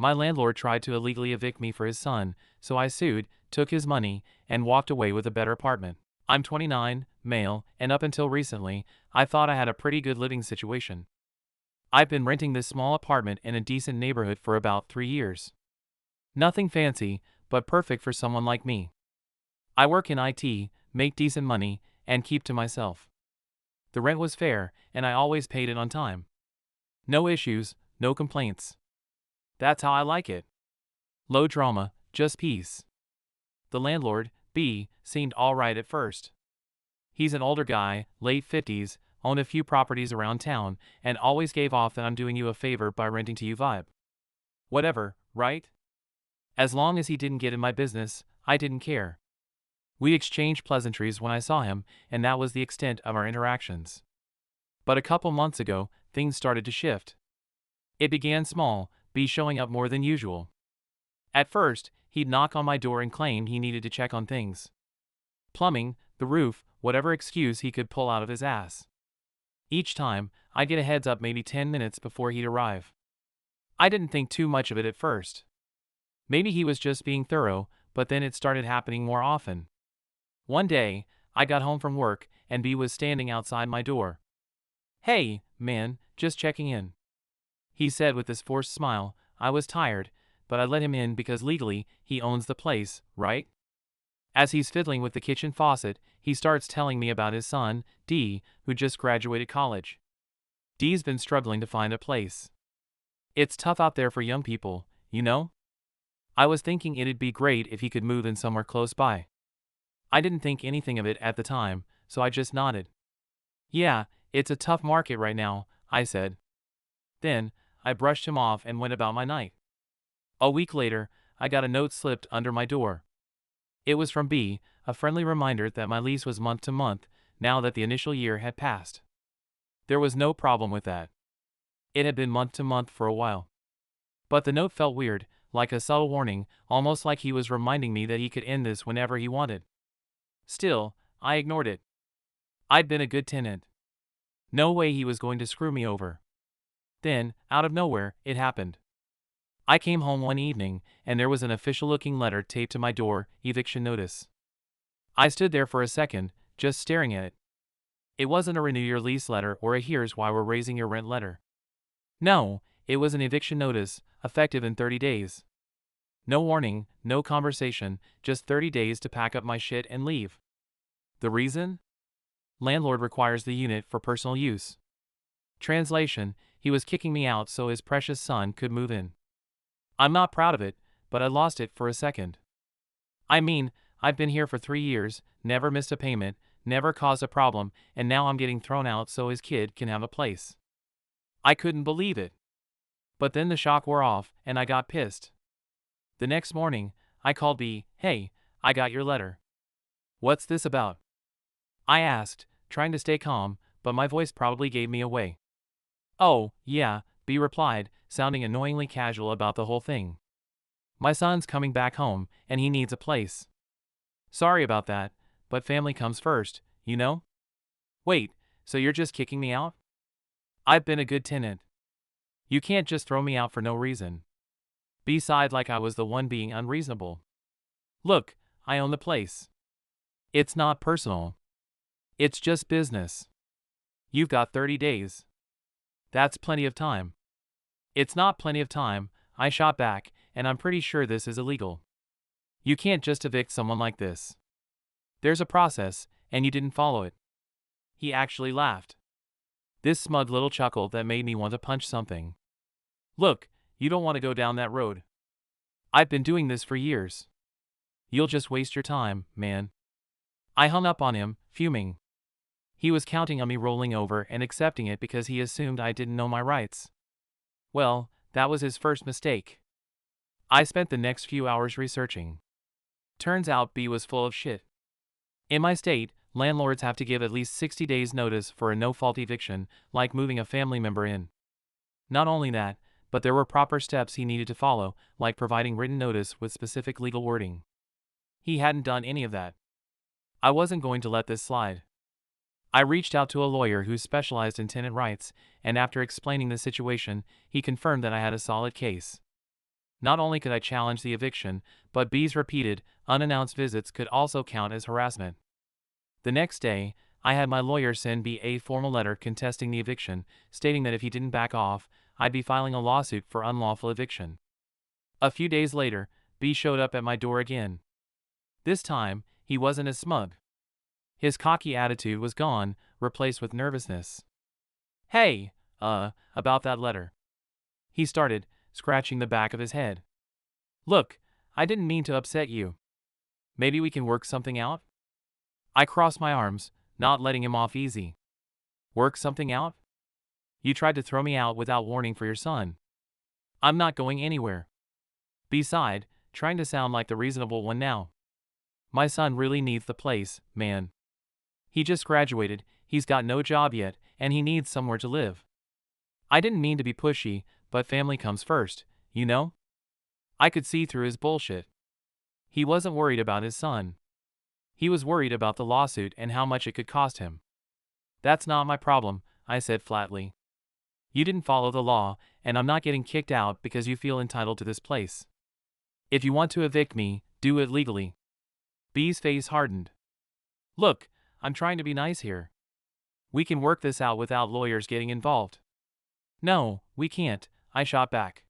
My landlord tried to illegally evict me for his son, so I sued, took his money, and walked away with a better apartment. I'm 29, male, and up until recently, I thought I had a pretty good living situation. I've been renting this small apartment in a decent neighborhood for about 3 years. Nothing fancy, but perfect for someone like me. I work in IT, make decent money, and keep to myself. The rent was fair, and I always paid it on time. No issues, no complaints. That's how I like it. Low drama, just peace. The landlord, B, seemed alright at first. He's an older guy, late 50s, owned a few properties around town, and always gave off that I'm doing you a favor by renting to you vibe. Whatever, right? As long as he didn't get in my business, I didn't care. We exchanged pleasantries when I saw him, and that was the extent of our interactions. But a couple months ago, things started to shift. It began small, B showing up more than usual. At first, he'd knock on my door and claim he needed to check on things. Plumbing, the roof, whatever excuse he could pull out of his ass. Each time, I'd get a heads up maybe 10 minutes before he'd arrive. I didn't think too much of it at first. Maybe he was just being thorough, but then it started happening more often. One day, I got home from work, and B was standing outside my door. "Hey, man, just checking in," he said with this forced smile. I was tired, but I let him in because legally, he owns the place, right? As he's fiddling with the kitchen faucet, he starts telling me about his son, D, who just graduated college. D's been struggling to find a place. It's tough out there for young people, you know? I was thinking it'd be great if he could move in somewhere close by. I didn't think anything of it at the time, so I just nodded. "Yeah, it's a tough market right now," I said. Then, I brushed him off and went about my night. A week later, I got a note slipped under my door. It was from B, a friendly reminder that my lease was month to month, now that the initial year had passed. There was no problem with that. It had been month to month for a while. But the note felt weird, like a subtle warning, almost like he was reminding me that he could end this whenever he wanted. Still, I ignored it. I'd been a good tenant. No way he was going to screw me over. Then, out of nowhere, it happened. I came home one evening, and there was an official-looking letter taped to my door, eviction notice. I stood there for a second, just staring at it. It wasn't a renew your lease letter or a here's why we're raising your rent letter. No, it was an eviction notice, effective in 30 days. No warning, no conversation, just 30 days to pack up my shit and leave. The reason? Landlord requires the unit for personal use. Translation, he was kicking me out so his precious son could move in. I'm not proud of it, but I lost it for a second. I mean, I've been here for 3 years, never missed a payment, never caused a problem, and now I'm getting thrown out so his kid can have a place. I couldn't believe it. But then the shock wore off, and I got pissed. The next morning, I called B, "Hey, I got your letter. What's this about?" I asked, trying to stay calm, but my voice probably gave me away. "Oh, yeah," B replied, sounding annoyingly casual about the whole thing. "My son's coming back home, and he needs a place. Sorry about that, but family comes first, you know?" "Wait, so you're just kicking me out?" "I've been a good tenant. You can't just throw me out for no reason." B sighed like I was the one being unreasonable. "Look, I own the place. It's not personal. It's just business. You've got 30 days. That's plenty of time." "It's not plenty of time," I shot back, "and I'm pretty sure this is illegal. You can't just evict someone like this. There's a process, and you didn't follow it." He actually laughed. This smug little chuckle that made me want to punch something. "Look, you don't want to go down that road. I've been doing this for years. You'll just waste your time, man." I hung up on him, fuming. He was counting on me rolling over and accepting it because he assumed I didn't know my rights. Well, that was his first mistake. I spent the next few hours researching. Turns out B was full of shit. In my state, landlords have to give at least 60 days notice for a no-fault eviction, like moving a family member in. Not only that, but there were proper steps he needed to follow, like providing written notice with specific legal wording. He hadn't done any of that. I wasn't going to let this slide. I reached out to a lawyer who specialized in tenant rights, and after explaining the situation, he confirmed that I had a solid case. Not only could I challenge the eviction, but B's repeated, unannounced visits could also count as harassment. The next day, I had my lawyer send B a formal letter contesting the eviction, stating that if he didn't back off, I'd be filing a lawsuit for unlawful eviction. A few days later, B showed up at my door again. This time, he wasn't as smug. His cocky attitude was gone, replaced with nervousness. "Hey, about that letter," he started, scratching the back of his head. "Look, I didn't mean to upset you. Maybe we can work something out?" I crossed my arms, not letting him off easy. "Work something out? You tried to throw me out without warning for your son. I'm not going anywhere." B sighed, trying to sound like the reasonable one now. "My son really needs the place, man. He just graduated, he's got no job yet, and he needs somewhere to live." I didn't mean to be pushy, but family comes first, you know? I could see through his bullshit. He wasn't worried about his son. He was worried about the lawsuit and how much it could cost him. "That's not my problem," I said flatly. "You didn't follow the law, and I'm not getting kicked out because you feel entitled to this place. If you want to evict me, do it legally." B's face hardened. "Look, I'm trying to be nice here. We can work this out without lawyers getting involved." "No, we can't," I shot back.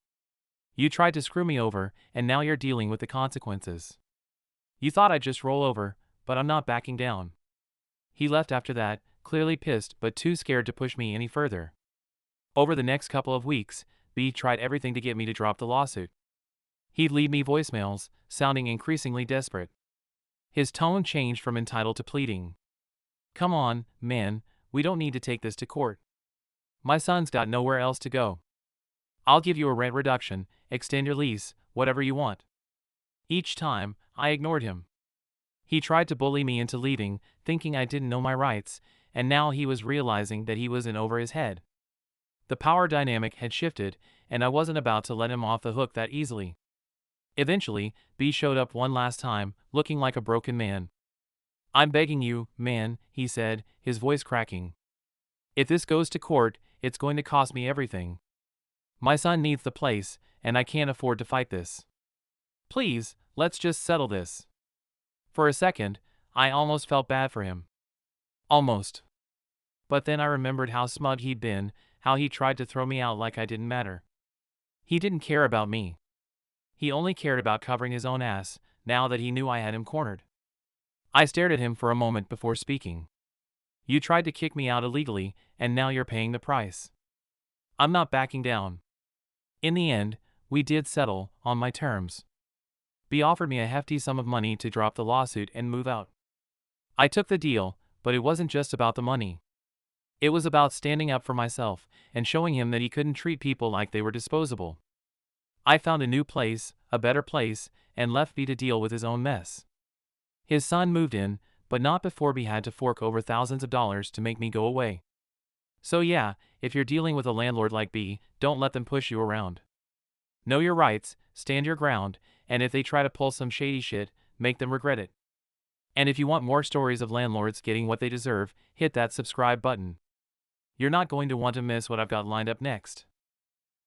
"You tried to screw me over, and now you're dealing with the consequences. You thought I'd just roll over, but I'm not backing down." He left after that, clearly pissed but too scared to push me any further. Over the next couple of weeks, B tried everything to get me to drop the lawsuit. He'd leave me voicemails, sounding increasingly desperate. His tone changed from entitled to pleading. "Come on, man, we don't need to take this to court. My son's got nowhere else to go. I'll give you a rent reduction, extend your lease, whatever you want." Each time, I ignored him. He tried to bully me into leaving, thinking I didn't know my rights, and now he was realizing that he was in over his head. The power dynamic had shifted, and I wasn't about to let him off the hook that easily. Eventually, B showed up one last time, looking like a broken man. "I'm begging you, man," he said, his voice cracking. "If this goes to court, it's going to cost me everything. My son needs the place, and I can't afford to fight this. Please, let's just settle this." For a second, I almost felt bad for him. Almost. But then I remembered how smug he'd been, how he tried to throw me out like I didn't matter. He didn't care about me. He only cared about covering his own ass, now that he knew I had him cornered. I stared at him for a moment before speaking. "You tried to kick me out illegally, and now you're paying the price. I'm not backing down." In the end, we did settle, on my terms. B offered me a hefty sum of money to drop the lawsuit and move out. I took the deal, but it wasn't just about the money. It was about standing up for myself, and showing him that he couldn't treat people like they were disposable. I found a new place, a better place, and left B to deal with his own mess. His son moved in, but not before B had to fork over thousands of dollars to make me go away. So yeah, if you're dealing with a landlord like B, don't let them push you around. Know your rights, stand your ground, and if they try to pull some shady shit, make them regret it. And if you want more stories of landlords getting what they deserve, hit that subscribe button. You're not going to want to miss what I've got lined up next.